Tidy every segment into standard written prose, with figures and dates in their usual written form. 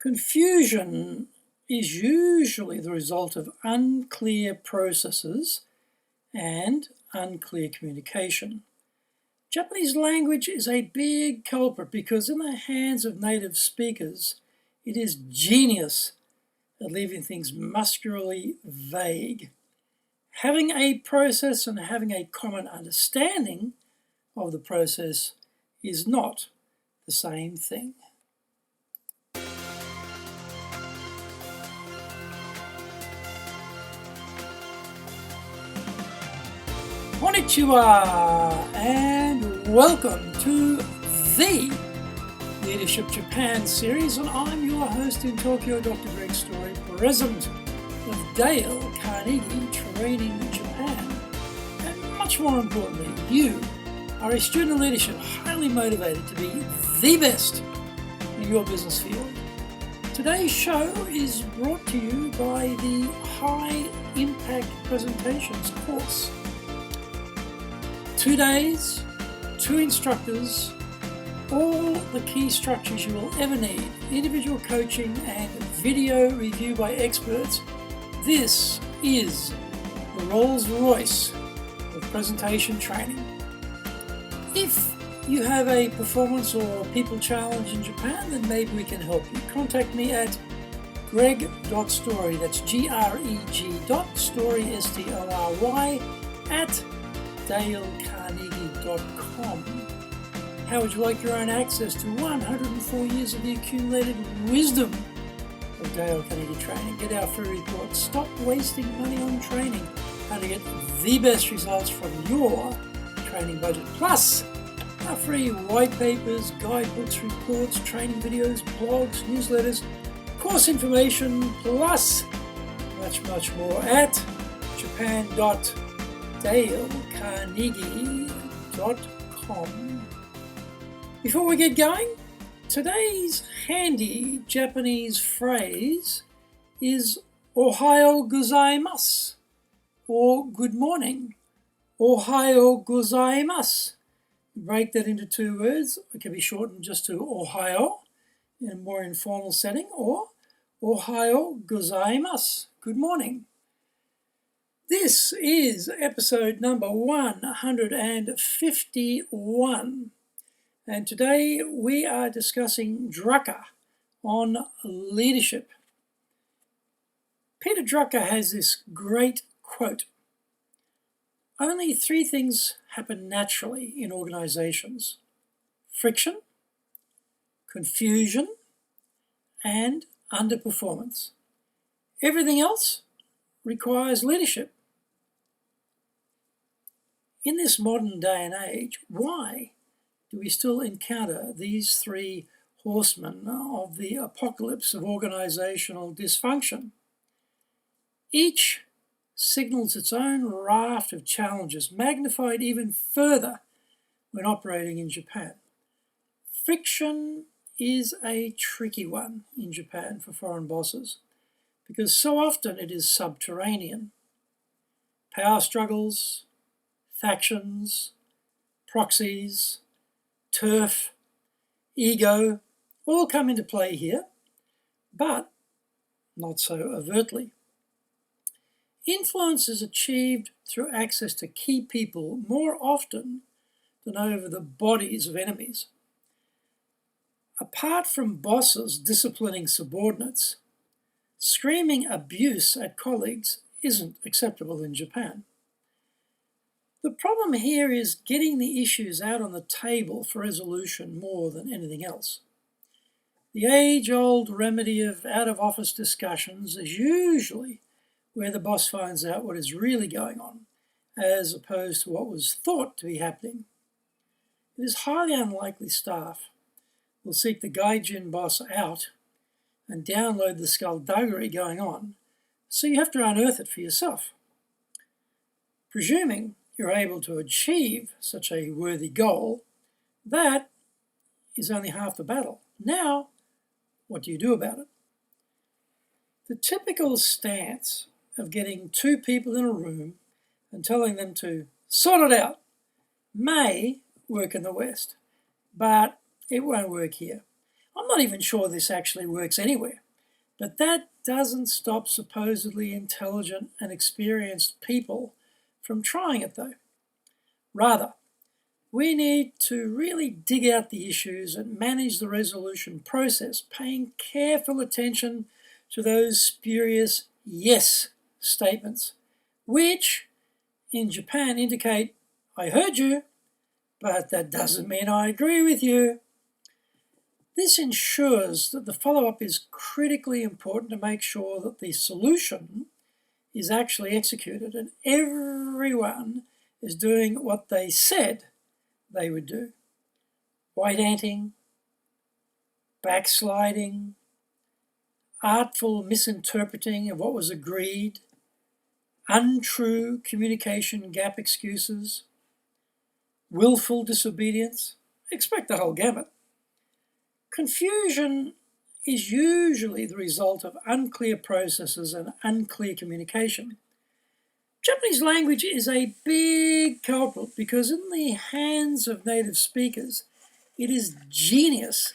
Confusion is usually the result of unclear processes and unclear communication. Japanese language is a big culprit because in the hands of native speakers, it is genius at leaving things muscularly vague. Having a process and having a common understanding of the process is not the same thing. Konnichiwa and welcome to the Leadership Japan series, and I'm your host in Tokyo, Dr. Greg Story, president of Dale Carnegie Training Japan. And much more importantly, you are a student of leadership highly motivated to be the best in your business field. Today's show is brought to you by the High Impact Presentations course. 2 days, 2 instructors, all the key structures you will ever need, individual coaching and video review by experts. This is the Rolls-Royce of presentation training. If you have a performance or people challenge in Japan, then maybe we can help you. Contact me at greg.story, that's greg.story, S-T-O-R-Y, at dalecarnegie.com. How would you like your own access to 104 years of the accumulated wisdom of Dale Carnegie Training? Get our free report, Stop Wasting Money on Training, how to get the best results from your training budget. Plus, our free white papers, guidebooks, reports, training videos, blogs, newsletters, course information, plus much more at japan.dalecarnegie.com. Before we get going, today's handy Japanese phrase is Ohayo gozaimasu, or good morning. Ohayo gozaimasu. Break that into 2 words. It can be shortened just to Ohayo in a more informal setting, or Ohayo gozaimasu, good morning. This is episode number 151, and today we are discussing Drucker on leadership. Peter Drucker has this great quote: "Only 3 things happen naturally in organizations: friction, confusion, and underperformance. Everything else requires leadership." In this modern day and age, why do we still encounter these 3 horsemen of the apocalypse of organizational dysfunction? Each signals its own raft of challenges, magnified even further when operating in Japan. Friction is a tricky one in Japan for foreign bosses because so often it is subterranean. Power struggles, factions, proxies, turf, ego, all come into play here, but not so overtly. Influence is achieved through access to key people more often than over the bodies of enemies. Apart from bosses disciplining subordinates, screaming abuse at colleagues isn't acceptable in Japan. The problem here is getting the issues out on the table for resolution more than anything else. The age-old remedy of out-of-office discussions is usually where the boss finds out what is really going on, as opposed to what was thought to be happening. It is highly unlikely staff will seek the gaijin boss out and download the skullduggery going on, so you have to unearth it for yourself. Presuming you're able to achieve such a worthy goal, that is only half the battle. Now, what do you do about it? The typical stance of getting 2 people in a room and telling them to sort it out may work in the West, but it won't work here. I'm not even sure this actually works anywhere, but that doesn't stop supposedly intelligent and experienced people from trying it though. Rather, we need to really dig out the issues and manage the resolution process, paying careful attention to those spurious yes statements, which in Japan indicate, I heard you, but that doesn't mean I agree with you. This ensures that the follow-up is critically important to make sure that the solution is actually executed and everyone is doing what they said they would do. White-anting, backsliding, artful misinterpreting of what was agreed, untrue communication gap excuses, willful disobedience. Expect the whole gamut. Confusion is usually the result of unclear processes and unclear communication. Japanese language is a big culprit because in the hands of native speakers, it is genius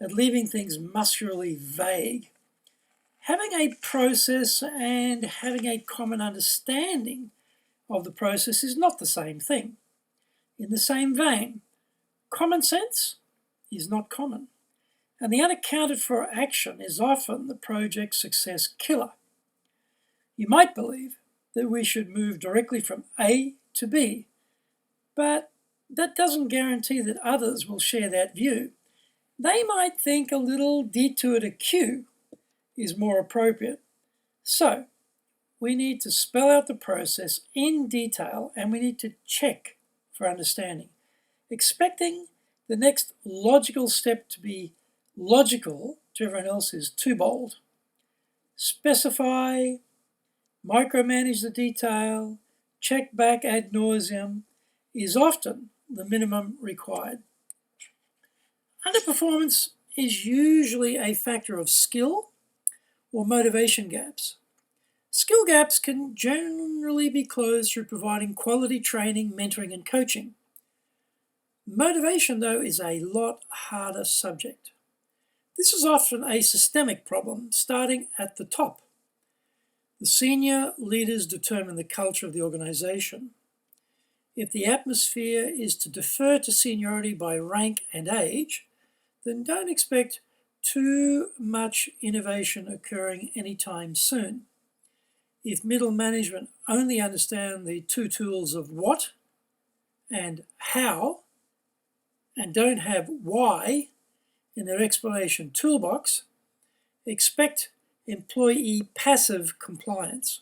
at leaving things muscularly vague. Having a process and having a common understanding of the process is not the same thing. In the same vein, common sense is not common, and the unaccounted for action is often the project's success killer. You might believe that we should move directly from A to B, but that doesn't guarantee that others will share that view. They might think a little detour to Q is more appropriate. So, we need to spell out the process in detail and we need to check for understanding, expecting the next logical step to be logical to everyone else is too bold. Specify, micromanage the detail, check back ad nauseum is often the minimum required. Underperformance is usually a factor of skill or motivation gaps. Skill gaps can generally be closed through providing quality training, mentoring, and coaching. Motivation, though, is a lot harder subject. This is often a systemic problem, starting at the top. The senior leaders determine the culture of the organization. If the atmosphere is to defer to seniority by rank and age, then don't expect too much innovation occurring anytime soon. If middle management only understand the two tools of what and how, and don't have why in their explanation toolbox, expect employee passive compliance.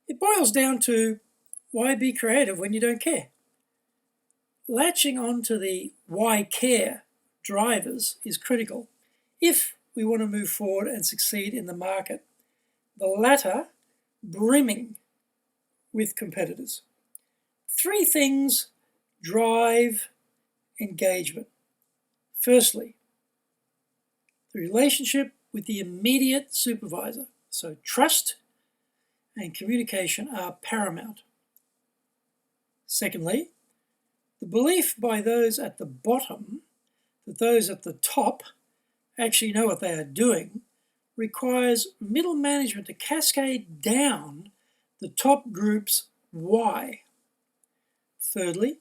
It boils down to why be creative when you don't care? Latching on to the why care drivers is critical if we want to move forward and succeed in the market. The latter brimming with competitors. 3 things drive engagement. Firstly, the relationship with the immediate supervisor. So trust and communication are paramount. Secondly, the belief by those at the bottom that those at the top actually know what they are doing requires middle management to cascade down the top group's why. Thirdly,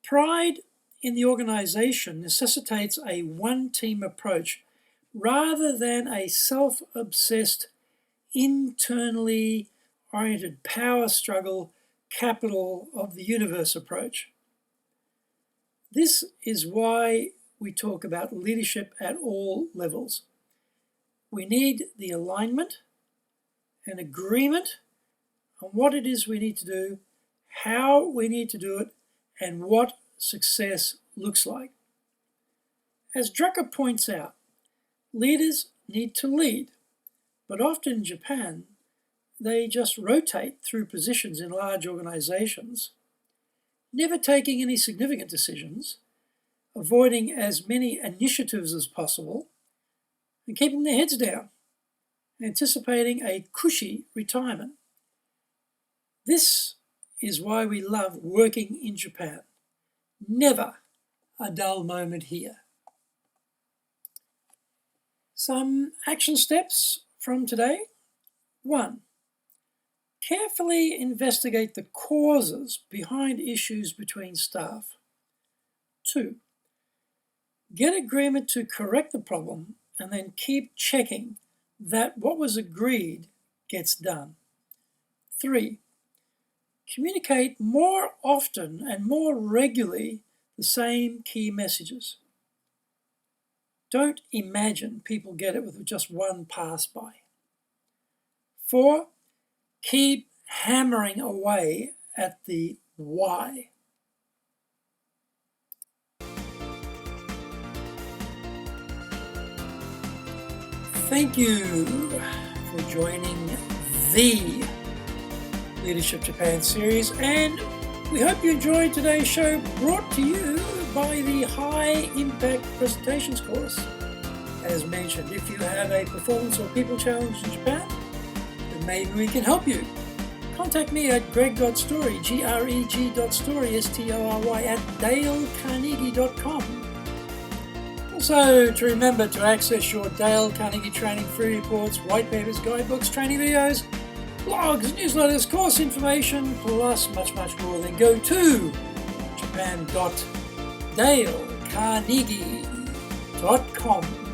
pride in the organization necessitates a one-team approach rather than a self-obsessed, internally oriented power struggle, capital of the universe approach. This is why we talk about leadership at all levels. We need the alignment and agreement on what it is we need to do, how we need to do it, and what success looks like. As Drucker points out, leaders need to lead, but often in Japan, they just rotate through positions in large organizations, never taking any significant decisions, avoiding as many initiatives as possible, and keeping their heads down, anticipating a cushy retirement. This is why we love working in Japan. Never a dull moment here. Some action steps from today. 1. Carefully investigate the causes behind issues between staff. 2. Get agreement to correct the problem and then keep checking that what was agreed gets done. 3. Communicate more often and more regularly the same key messages. Don't imagine people get it with just one pass by. 4. Keep hammering away at the why. Thank you for joining the Leadership Japan series, and we hope you enjoyed today's show, brought to you by the High Impact Presentations course. As mentioned, if you have a performance or people challenge in Japan, then maybe we can help you. Contact me at greg.story, greg.story, S-T-O-R-Y, at dalecarnegie.com. Also, to remember to access your Dale Carnegie Training free reports, white papers, guidebooks, training videos, blogs, newsletters, course information, plus much more, then go to japan.dalecarnegie.com.